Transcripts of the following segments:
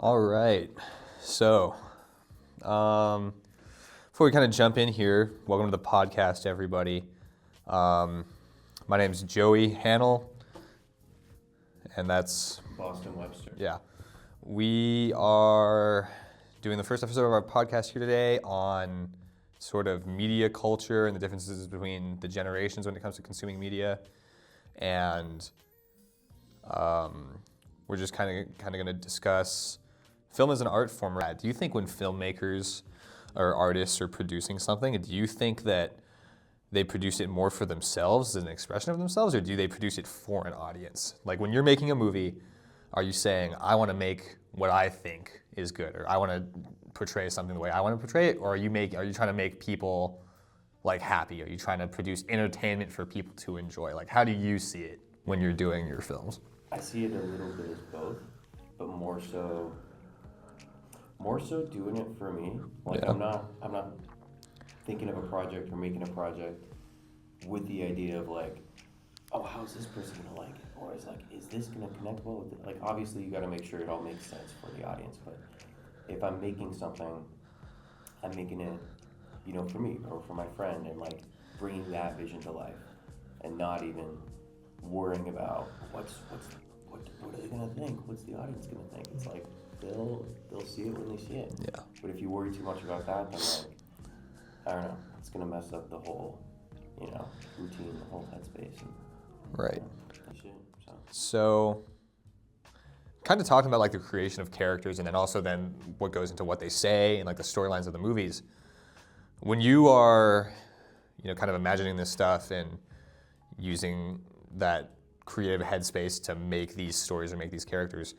All right. So, before we kind of jump in here, welcome to the podcast, everybody. My name's Joey Hannell, and that's Boston Webster. Yeah. We are doing the first episode of our podcast here today on sort of media culture and the differences between the generations when it comes to consuming media. And we're just kind of going to discuss film as an art form. Do you think when filmmakers or artists are producing something, do you think that they produce it more for themselves as an expression of themselves, or do they produce it for an audience? Like when you're making a movie, are you saying, I want to make what I think is good, or I want to portray something the way I want to portray it, or are you trying to make people like happy? Are you trying to produce entertainment for people to enjoy? Like, how do you see it when you're doing your films? I see it a little bit as both, but more so doing it for me. Like yeah. I'm not thinking of a project or making a project with the idea of like, oh, how's this person gonna like it? Or is this gonna connect well with it? Like obviously you gotta make sure it all makes sense for the audience, but if I'm making something, I'm making it, for me or for my friend, and like bringing that vision to life and not even worrying about what are they gonna think? What's the audience gonna think? It's like they'll see it when they see it. Yeah. But if you worry too much about that, then like I don't know, it's gonna mess up the whole, routine, the whole headspace. And, right. Shit, so kind of talking about like the creation of characters and then also then what goes into what they say and like the storylines of the movies. When you are, kind of imagining this stuff and using that creative headspace to make these stories or make these characters,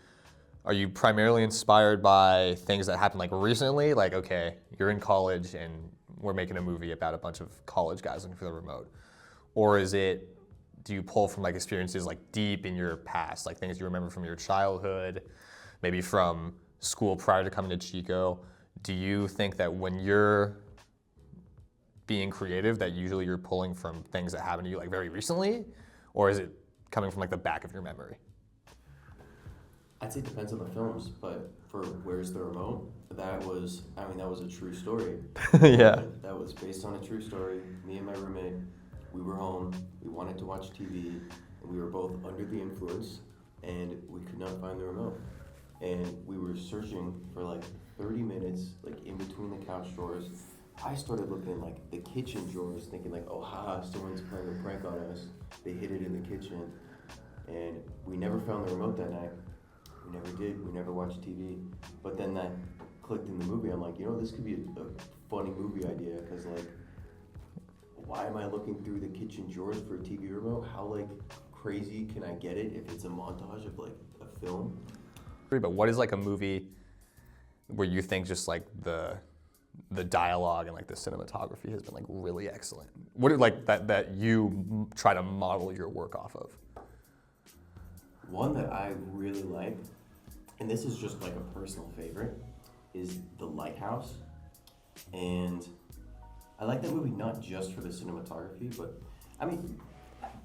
are you primarily inspired by things that happened like recently? Like, okay, you're in college and we're making a movie about a bunch of college guys looking for the remote. Or do you pull from like experiences like deep in your past, like things you remember from your childhood, maybe from school prior to coming to Chico? Do you think that when you're being creative that usually you're pulling from things that happened to you like very recently? Or is it coming from like the back of your memory? I'd say it depends on the films, but for Where's the Remote, that was a true story. Yeah. That was based on a true story. Me and my roommate, we were home, we wanted to watch TV, and we were both under the influence, and we could not find the remote. And we were searching for like 30 minutes, like in between the couch drawers. I started looking in like the kitchen drawers, thinking like, oh haha, someone's playing a prank on us. They hid it in the kitchen. And we never found the remote that night. We never did. We never watched TV. But then that clicked in the movie. I'm like, this could be a funny movie idea, because like, why am I looking through the kitchen drawers for a TV remote? How like crazy can I get it if it's a montage of like a film? But what is like a movie where you think just like the dialogue and like the cinematography has been like really excellent? What are like that you try to model your work off of? One that I really like, and this is just like a personal favorite, is The Lighthouse. And I like that movie not just for the cinematography, but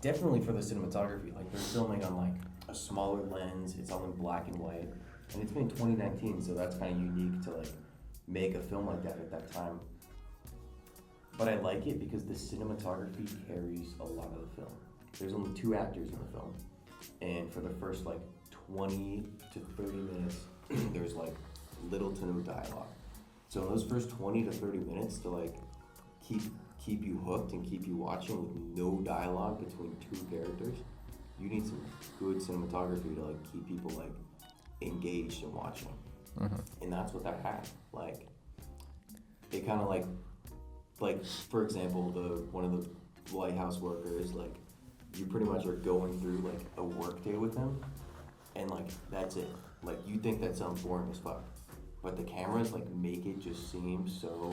definitely for the cinematography. Like they're filming on like a smaller lens, it's all in black and white, and it's been 2019, so that's kind of unique to like make a film like that at that time. But I like it because the cinematography carries a lot of the film. There's only 2 actors in the film, and for the first like 20 to 30 minutes, there's like little to no dialogue. So in those first 20 to 30 minutes to like keep you hooked and keep you watching with no dialogue between 2 characters, you need some good cinematography to like keep people like engaged and watching. Mm-hmm. And that's what that had. Like it kind of like for example, one of the lighthouse workers, like you pretty much are going through like a work day with them, and like that's it. Like you think that sounds boring as fuck, but the cameras like make it just seem so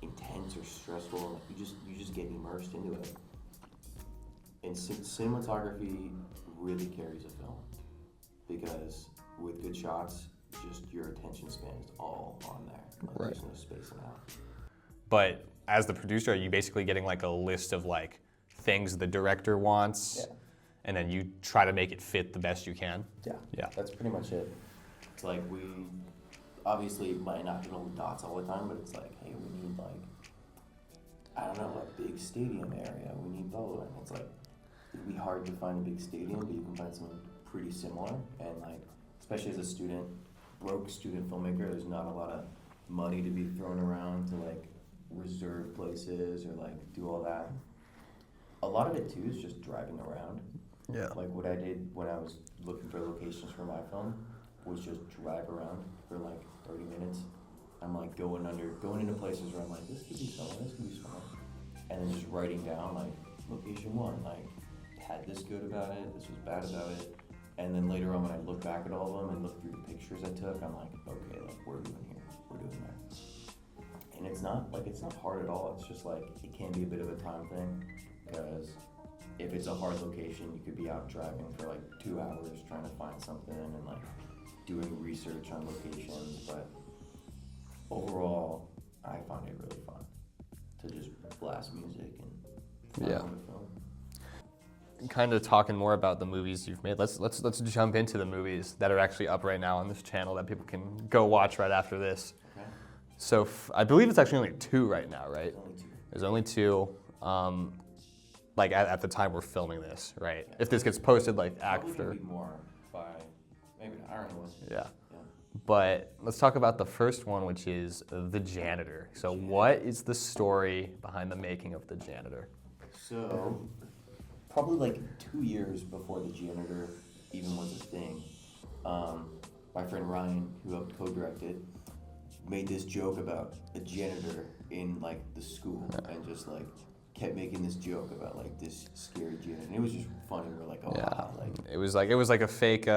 intense or stressful, and like you just get immersed into it. And cinematography really carries a film, because with good shots, just your attention span is all on there. Like right. There's no spacing out. But as the producer, are you basically getting like a list of like things the director wants, yeah, and then you try to make it fit the best you can? Yeah. Yeah. That's pretty much it. It's like we obviously might not connect with dots all the time, but it's like, hey, we need like, I don't know, like big stadium area. We need blah blah. And it's like it'd be hard to find a big stadium, but you can find something pretty similar. And like, especially as a student, broke student filmmaker, there's not a lot of money to be thrown around to like reserve places or like do all that. A lot of it too is just driving around. Yeah. Like what I did when I was looking for locations for my film was just drive around for like 30 minutes. I'm like going into places where I'm like, this could be somewhere, this could be somewhere. And then just writing down like, location one, like, had this good about it, this was bad about it. And then later on when I look back at all of them and look through the pictures I took, I'm like, okay, like we're doing here, we're doing that. And it's not hard at all, it's just like, it can be a bit of a time thing, because if it's a hard location, you could be out driving for like 2 hours trying to find something and like doing research on locations, but overall, I find it really fun to just blast music and Yeah. on the film. Kind of talking more about the movies you've made. Let's jump into the movies that are actually up right now on this channel that people can go watch right after this. Okay. So I believe it's actually only 2 right now, right? Only 2. There's only 2. Like at the time we're filming this, right? If this gets posted like Probably after. could be more by maybe not, I don't know. Yeah. But let's talk about the first one, which is The Janitor. So what is the story behind the making of The Janitor? So probably like 2 years before The Janitor even was a thing, my friend Ryan, who helped co-direct it, made this joke about a janitor in like the school and just like kept making this joke about like this scary janitor. And it was just funny. We're like, oh, Yeah. wow, like It was like a fake.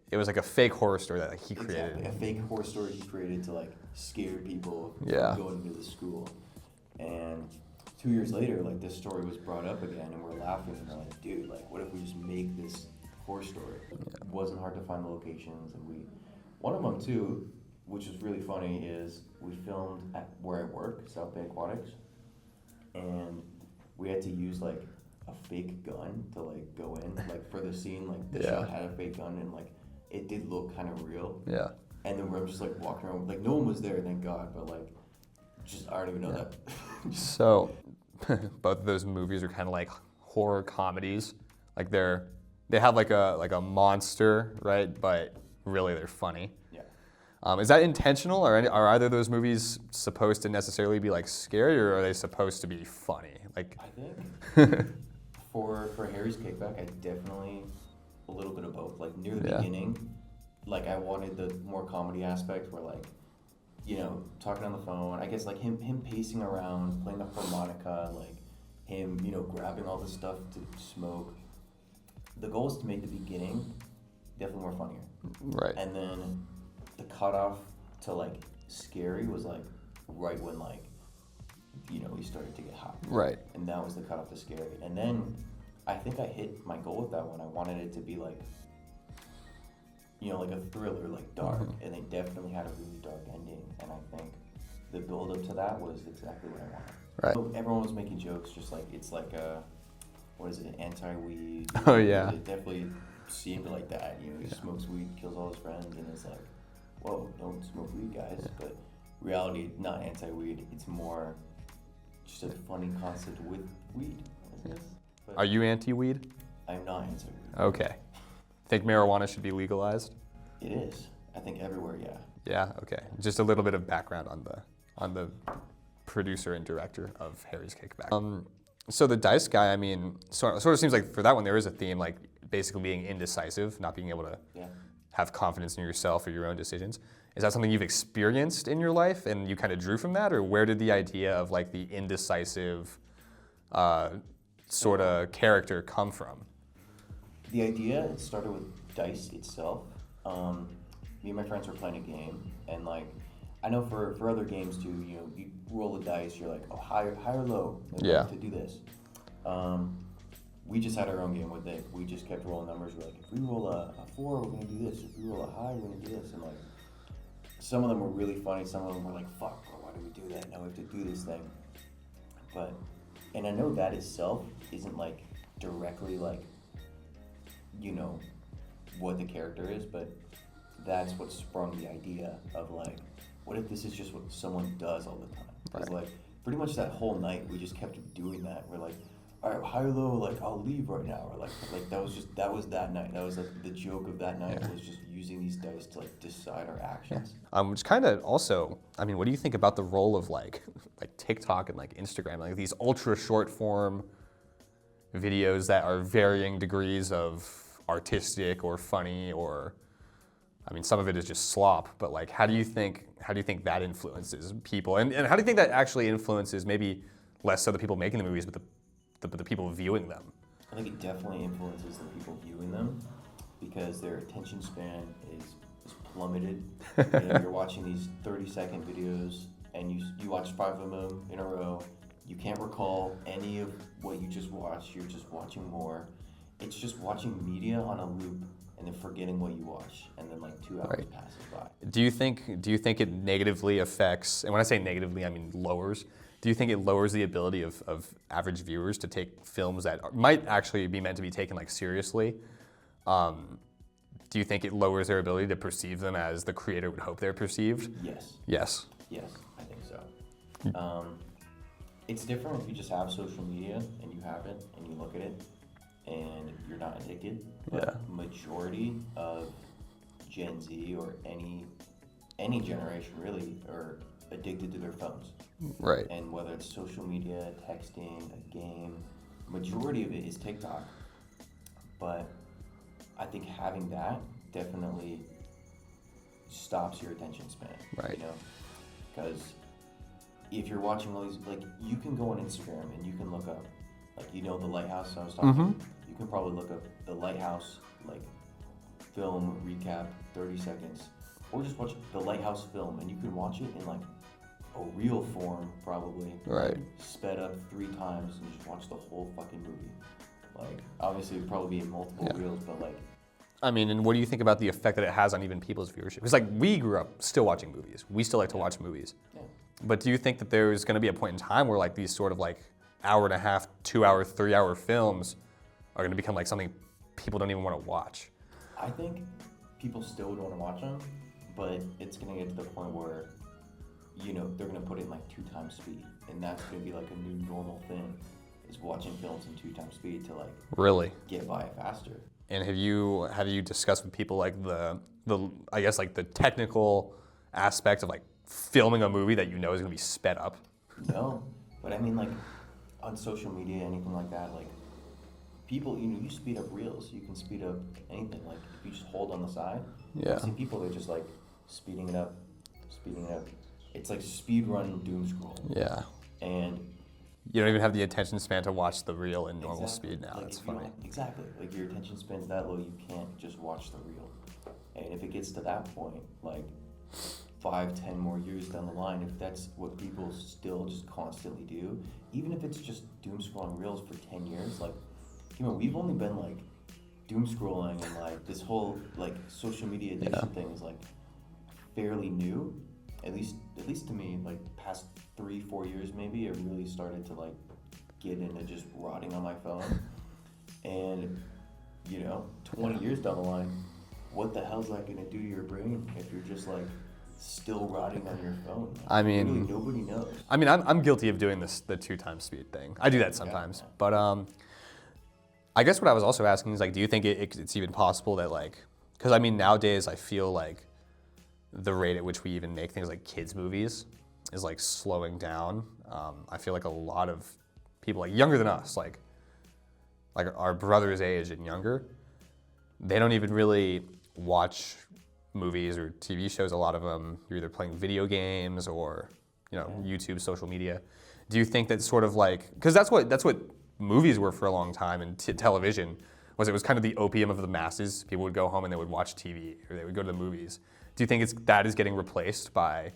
It was like a fake horror story that he created. exactly a fake horror story he created to like scare people Yeah. from going into the school. And 2 years later, like this story was brought up again, and we're laughing and we're like, dude, like what if we just make this horror story? It wasn't hard to find the locations, and one of them too, which is really funny, is we filmed at where I work, SouthBay Aquatics, and we had to use like a fake gun to like go in, like for the scene, like the shot had a fake gun, and like it did look kind of real. Yeah. And then I'm just like walking around, like no one was there, thank God, but like, just I don't even know that. So both of those movies are kind of like horror comedies. Like they have like a monster, right? But really they're funny. Yeah. Is that intentional, or are either of those movies supposed to necessarily be like scary, or are they supposed to be funny? Like I think for Harry's Kickback, I definitely a little bit of both. Like near the beginning, like I wanted the more comedy aspect where like, you know, talking on the phone, I guess like him pacing around, playing the harmonica, like him, you know, grabbing all the stuff to smoke. The goal is to make the beginning definitely more funnier. right. And then the cutoff to like scary was like right when like, you know, he started to get hot. Right. And that was the cutoff to scary. And then I think I hit my goal with that one. I wanted it to be like, you know, like a thriller, like dark. Mm-hmm. And they definitely had a really dark ending. And I think the build up to that was exactly what I wanted. Right. So everyone was making jokes, just like it's like a, what is it, anti-weed? Oh, yeah. It definitely seemed like that. You know, he smokes weed, kills all his friends, and it's like, whoa, don't smoke weed, guys. Yeah. But reality, not anti-weed. It's more just a funny concept with weed. I guess. But Are you anti-weed? I'm not anti-weed. Okay. Think marijuana should be legalized? It is. I think everywhere, yeah. Yeah. Okay. Just a little bit of background on the producer and director of Harry's Kickback. So the Dice guy, I mean, sort of seems like for that one there is a theme, like basically being indecisive, not being able to have confidence in yourself or your own decisions. Is that something you've experienced in your life and you kind of drew from that, or where did the idea of like the indecisive sort of character come from? The idea, it started with Dice itself. Me and my friends were playing a game, and like, I know for other games too, you know, you roll the dice, you're like, oh, high or low, to do this. We just had our own game with it. We just kept rolling numbers. We're like, if we roll a 4, we're gonna do this. If we roll a high, we're gonna do this. And like, some of them were really funny. Some of them were like, fuck, bro, why do we do that? Now we have to do this thing. But, and I know that itself isn't like directly like, you know, what the character is, but that's what sprung the idea of like, what if this is just what someone does all the time? Because Right. like pretty much that whole night we just kept doing that. We're like, all right, high or low, like I'll leave right now, or like that was that night. That was like the joke of that night Yeah. was just using these dice to like decide our actions. Which kind of also, I mean, what do you think about the role of like TikTok and like Instagram, like these ultra short form videos that are varying degrees of artistic or funny, or I mean, some of it is just slop, but like, how do you think that influences people, and how do you think that actually influences maybe less so the people making the movies, but the people viewing them? I think it definitely influences the people viewing them because their attention span is plummeted. You're watching these 30-second videos and you watch 5 of them in a row. You can't recall any of what you just watched. You're just watching more. It's just watching media on a loop and then forgetting what you watch, and then like 2 hours Right. passes by. Do you think it negatively affects, and when I say negatively, I mean lowers, do you think it lowers the ability of average viewers to take films that might actually be meant to be taken like seriously? Do you think it lowers their ability to perceive them as the creator would hope they're perceived? Yes. Yes. Yes, I think so. It's different if you just have social media and you have it and you look at it and you're not addicted. But Yeah. majority of Gen Z or any generation really are addicted to their phones. Right. And whether it's social media, texting, a game, majority of it is TikTok. But I think having that definitely stops your attention span. Right. You know, because if you're watching all these, like, you can go on Instagram and you can look up, like, you know, the Lighthouse I was talking about. You can probably look up the Lighthouse, like, film recap, 30 seconds, or just watch the Lighthouse film, and you can watch it in like a reel form, probably. Right. Sped up 3 times and just watch the whole fucking movie. Like, obviously, it'd probably be in multiple reels, but like, I mean, and what do you think about the effect that it has on even people's viewership? Because like we grew up still watching movies. We still like to watch movies. yeah. But do you think that there's going to be a point in time where like these sort of like hour and a half, 2 hour, 3 hour films are going to become like something people don't even want to watch? I think people still would want to watch them, but it's gonna get to the point where, you know, they're gonna put it in like 2 times speed, and that's gonna be like a new normal thing, is watching films in 2 times speed to like Really? get by faster. And have you discussed with people like the I guess like the technical aspect of like filming a movie that you know is going to be sped up? No, but I mean, like, on social media, anything like that, like, people, you know, you speed up reels, you can speed up anything. Like, if you just hold on the side, Yeah. I see people that are just like speeding it up. It's like speed run doom scroll, Yeah. and You don't even have the attention span to watch the reel in normal exactly, speed now. like, That's if you funny. don't- Exactly, like your attention span's that low, you can't just watch the reel. And if it gets to that point, like 5-10 more years down the line, if that's what people still just constantly do, even if it's just doom scrolling reels for 10 years, like, you know, we've only been like doom scrolling and like this whole like social media addiction thing is like fairly new, at least to me. Like past 3-4 years maybe, it really started to like get into just rotting on my phone. And you know, 20 years down the line, what the hell's that gonna do to your brain if you're just like still rotting on your phone? Like, I mean- really, nobody knows. I mean, I'm guilty of doing the 2 times speed thing. I do that sometimes. Yeah. But I guess what I was also asking is like, do you think it's even possible that like, because I mean nowadays I feel like the rate at which we even make things like kids movies is like slowing down. I feel like a lot of people like younger than us, like our brother's age and younger, they don't even really watch movies or TV shows. A lot of them, you're either playing video games or, you know, YouTube, social media. Do you think that sort of like, because that's what movies were for a long time, and television was, it was kind of the opium of the masses. People would go home and they would watch TV or they would go to the movies. Do you think that is getting replaced by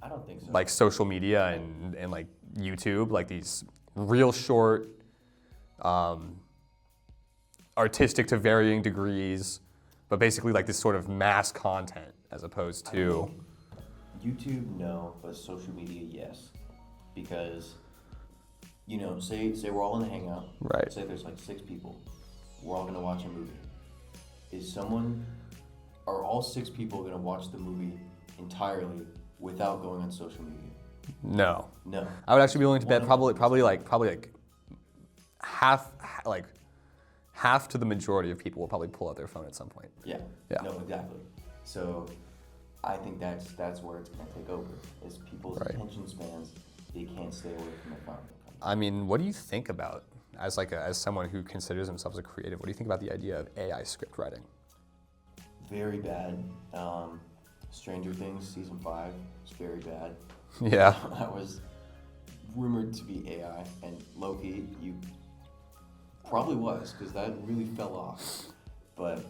I don't think so. like social media and like YouTube, like these real short, artistic to varying degrees, but basically like this sort of mass content as opposed to... YouTube, no, but social media, yes. Because, you know, say we're all in a hangout. Right. Say there's like 6 people. We're all gonna watch a movie. are all 6 people gonna watch the movie entirely without going on social media? No. No. I would actually be willing to bet One of probably like half to the majority of people will probably pull out their phone at some point. Yeah. Yeah. No, exactly. So I think that's where it's gonna take over. Is people's Right. attention spans, they can't stay away from their phone. I mean, what do you think about, as someone who considers themselves a creative, what do you think about the idea of AI script writing? Very bad. Stranger Things season 5 is very bad. Yeah. That was rumored to be AI, and low-key, you probably was, because that really fell off. But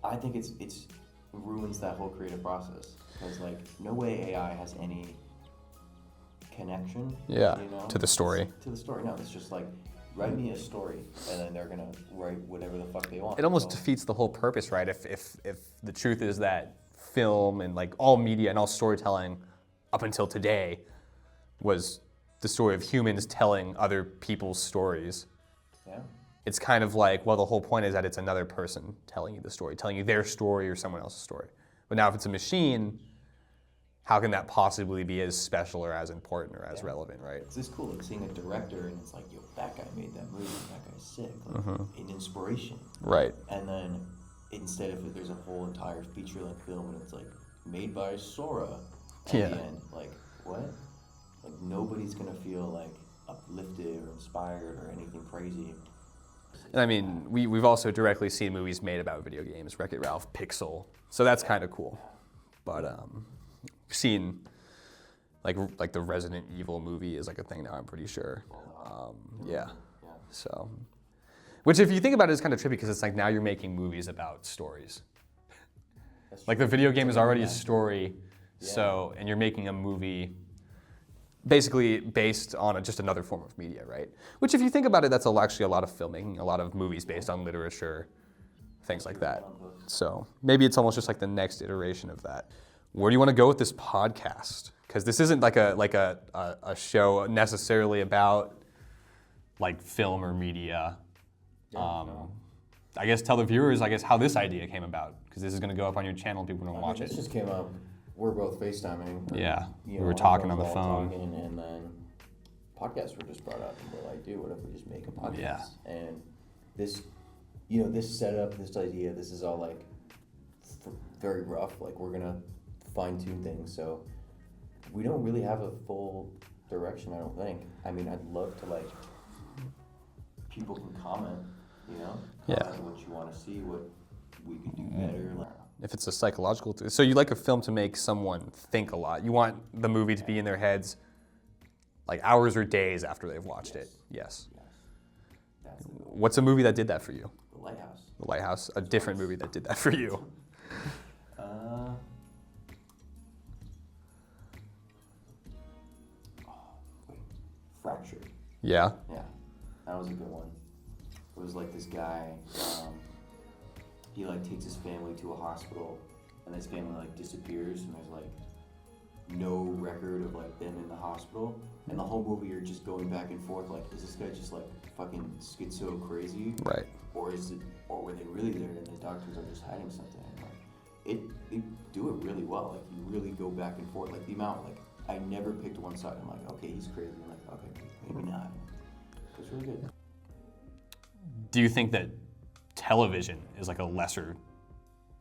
I think it ruins that whole creative process, because like no way AI has any connection. Yeah. You know, To the story. To the story. No, it's just like write me a story, and then they're gonna write whatever the fuck they want. It almost So- defeats the whole purpose, right? If the truth is that film and like all media and all storytelling up until today was the story of humans telling other people's stories. Yeah. It's kind of like, well, the whole point is that it's another person telling you the story, telling you their story or someone else's story. But now if it's a machine, how can that possibly be as special or as important or as relevant, right? It's just cool, like seeing a director and it's like, yo, that guy made that movie, that guy's sick, like an inspiration. Right. And then instead of there's a whole entire feature-length film and it's like made by Sora at Yeah. the end, like what? Like nobody's gonna feel like uplifted or inspired or anything crazy. And I mean, we've also directly seen movies made about video games, Wreck-It Ralph, Pixel. So that's kind of cool. But seeing like the Resident Evil movie is like a thing now, I'm pretty sure. Yeah. So, which if you think about it is kind of trippy because it's like now you're making movies about stories. Like the video game is already a story, so, and you're making a movie basically based on just another form of media, right? Which if you think about it, that's actually a lot of filmmaking, a lot of movies based on literature, things like that. So maybe it's almost just like the next iteration of that. Where do you want to go with this podcast? Because this isn't like a show necessarily about like film or media. I guess tell the viewers, how this idea came about, because this is going to go up on your channel and people are going to watch This it. just came up. We're both FaceTiming. Yeah, You we were know, talking we're on the all phone. talking, and then podcasts were just brought up, and we're like, dude, what if we just make a podcast? Yeah. And this, you know, this setup, this idea, this is all like very rough. Like we're gonna fine tune things, so we don't really have a full direction. I don't think. I mean, I'd love to like people can comment, you know, Yeah. comment what you want to see, what we could do better. Like, If it's a psychological, so you like a film to make someone think a lot. You want the movie to be in their heads like hours or days after they've watched it. Yes. that's the goal. What's a movie that did that for you? The Lighthouse. The Lighthouse, a different movie that did that for you. Fractured. Yeah. Yeah, that was a good one. It was like this guy, he like takes his family to a hospital, and his family like disappears, and there's like no record of like them in the hospital, and the whole movie you're just going back and forth like, is this guy just like fucking schizo crazy, Right. or were they really there and the doctors are just hiding something? And, like, they do it really well. Like you really go back and forth. Like the amount, like I never picked one side. I'm like, okay, he's crazy. I'm like, okay, maybe not. It's really good. Do you think that television is like a lesser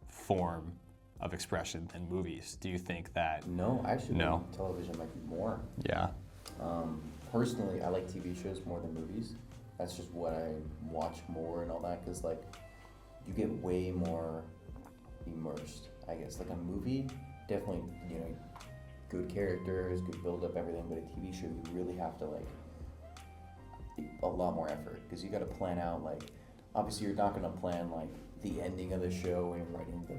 form of expression than movies? Do you think that? No, actually, No. television might be more. Yeah. Personally, I like TV shows more than movies. That's just what I watch more and all that, because like you get way more immersed, I guess. Like a movie, definitely, you know, good characters, good build up, everything. But a TV show, you really have to like a lot more effort, because you got to plan out, like, obviously you're not going to plan like the ending of the show when you're writing the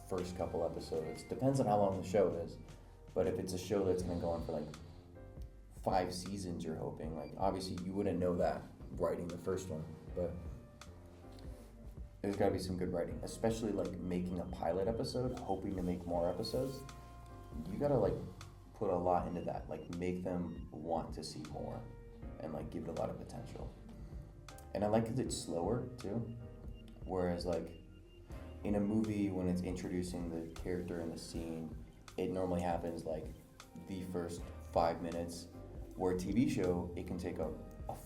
first couple episodes. Depends on how long the show is, but if it's a show that's going to go on for like 5 seasons, you're hoping, like, obviously you wouldn't know that writing the first one, but there's got to be some good writing, especially like making a pilot episode, hoping to make more episodes. You got to like put a lot into that, like make them want to see more and like give it a lot of potential. And I like 'cause it's slower too, whereas like in a movie, when it's introducing the character in the scene, it normally happens like the first 5 minutes. Where a TV show, it can take a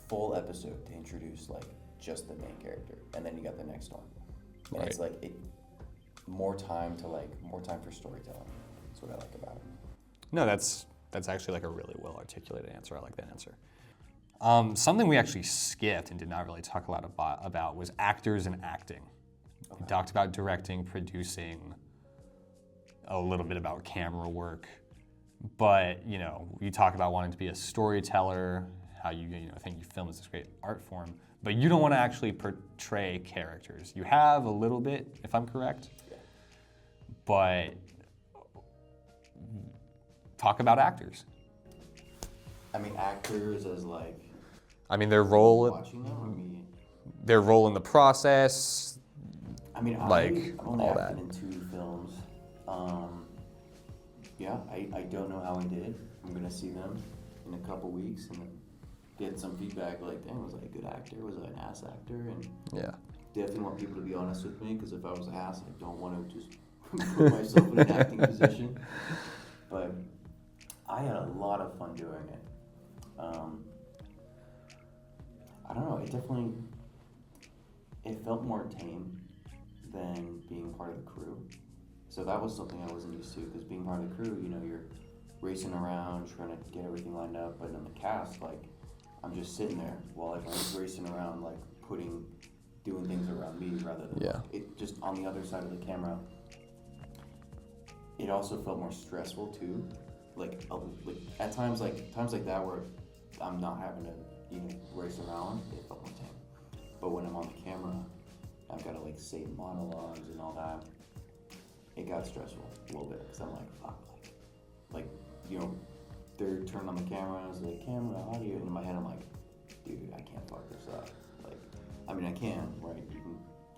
full episode to introduce like just the main character, and then you got the next one. And Right. it's like more time for storytelling. That's what I like about it. No, that's actually like a really well articulated answer. I like that answer. Something we actually skipped and did not really talk a lot about was actors and acting. We talked about directing, producing, a little bit about camera work, but you talk about wanting to be a storyteller, how you think film is this great art form, but you don't want to actually portray characters. You have a little bit, if I'm correct, Yeah. but talk about actors. I mean, actors as like Their role, watching them, or me. their role in the process. I mean, Like, I've only all acted that. in 2 films. Yeah, I don't know how I did. I'm gonna see them in a couple weeks and get some feedback. Like, dang, was I a good actor? Was I an ass actor? And Yeah. definitely want people to be honest with me, because if I was an ass, I don't want to just put myself in an acting position. But I had a lot of fun doing it. I don't know. It felt more tame than being part of the crew. So that was something I wasn't used to, because being part of the crew, you're racing around trying to get everything lined up, but in the cast, like, I'm just sitting there while everyone's racing around, like doing things around me rather than it just on the other side of the camera. It also felt more stressful too, like at times like that where I'm not having to race around. It felt more tame. But when I'm on the camera, I've got to like say monologues and all that. It got stressful a little bit, because I'm like, fuck, they're turning on the cameras, like camera, audio, and in my head I'm like, dude, I can't fuck this up. Like, I mean, I can, right? You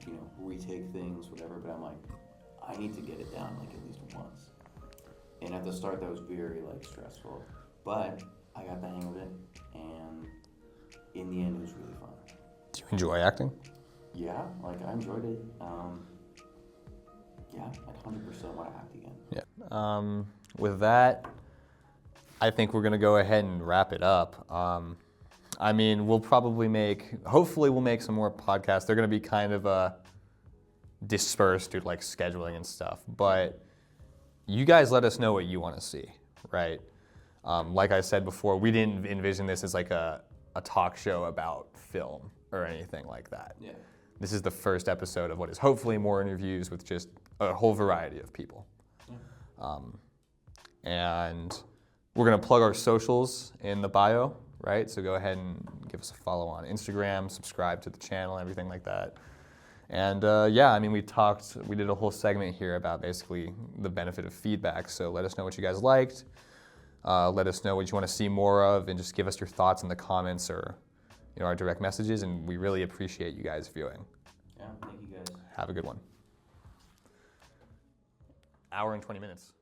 can, retake things, whatever, but I'm like, I need to get it down like at least once. And at the start, that was very like stressful, but I got the hang of it, and in the end, it was really fun. Do you enjoy acting? Yeah, like I enjoyed it. Yeah, I'd 100% want to act again. Yeah. With that, I think we're gonna go ahead and wrap it up. We'll probably hopefully we'll make some more podcasts. They're gonna be kind of dispersed due to like scheduling and stuff, but you guys let us know what you want to see, right? Like I said before, we didn't envision this as like a talk show about film or anything like that. Yeah. This is the first episode of what is hopefully more interviews with just a whole variety of people. Yeah. And we're gonna plug our socials in the bio, right? So go ahead and give us a follow on Instagram, subscribe to the channel, everything like that. And we did a whole segment here about basically the benefit of feedback. So let us know what you guys liked. Let us know what you want to see more of, and just give us your thoughts in the comments or our direct messages. And we really appreciate you guys viewing. Yeah, thank you guys. Have a good one. Hour and 20 minutes.